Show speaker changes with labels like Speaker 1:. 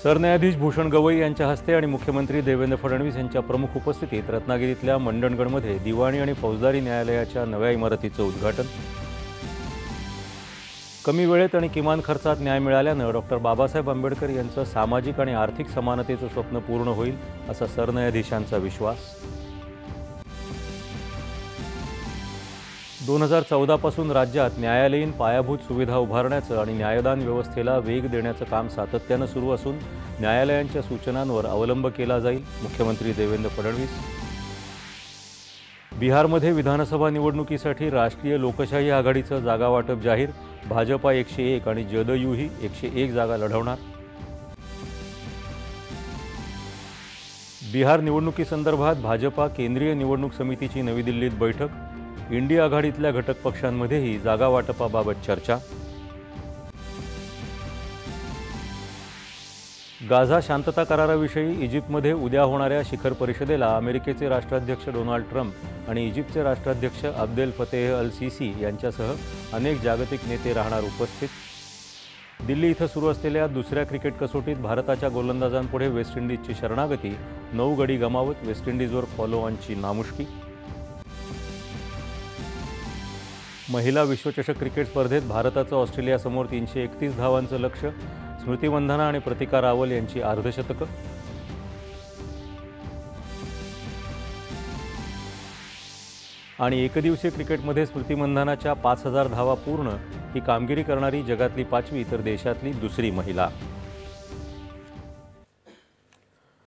Speaker 1: सरन्यायाधीश भूषण गवई यांच्या हस्ते आणि मुख्यमंत्री देवेंद्र फडणवीस यांच्या प्रमुख उपस्थितीत रत्नागिरीतल्या मंडणगडमध्ये दिवाणी आणि फौजदारी न्यायालयाच्या नव्या इमारतीचं उद्घाटन। कमी वेळेत आणि किमान खर्चात न्याय मिळाल्यानं डॉक्टर बाबासाहेब आंबेडकर यांचं सामाजिक आणि आर्थिक समानतेचं स्वप्न पूर्ण होईल असा सरन्यायाधीशांचा विश्वास। 2014 पासून राज्यात न्यायालयीन पायाभूत सुविधा उभारण्याचं आणि न्यायदान व्यवस्थेला वेग देण्याचं काम सातत्यानं सुरू असून न्यायालयांच्या सूचनांवर अवलंब केला जाईल, मुख्यमंत्री देवेंद्र फडणवीस। बिहारमध्ये विधानसभा निवडणुकीसाठी राष्ट्रीय लोकशाही आघाडीचं जागा वाटप जाहीर, भाजपा 101 आणि जदयूही 101 जागा लढवणार। बिहार निवडणुकीसंदर्भात भाजपा केंद्रीय निवडणूक समितीची नवी दिल्लीत बैठक, इंडिया आघाडीतल्या घटक पक्षांमध्येही जागा वाटपाबाबत चर्चा। गाझा शांतता कराराविषयी इजिप्तमध्ये उद्या होणाऱ्या शिखर परिषदेला अमेरिकेचे राष्ट्राध्यक्ष डोनाल्ड ट्रम्प आणि इजिप्तचे राष्ट्राध्यक्ष अब्देल फतेह अल सीसी यांच्यासह अनेक जागतिक नेते राहणार उपस्थित। दिल्ली इथं सुरू असलेल्या दुसऱ्या क्रिकेट कसोटीत भारताच्या गोलंदाजांपुढे वेस्ट इंडिजची शरणागती, 9 गडी गमावत वेस्ट इंडिजवर फॉलोऑनची नामुष्की। महिला विश्वचषक क्रिकेट स्पर्धेत भारताचं ऑस्ट्रेलियासमोर 331 धावांचं लक्ष्य, स्मृती मंधाना आणि प्रतिका रावल यांची अर्धशतकं। आणि एकदिवसीय क्रिकेटमध्ये स्मृती मंधानाच्या 5000 धावा पूर्ण ही कामगिरी करणारी जगातली 5वी तर देशातली 2री महिला।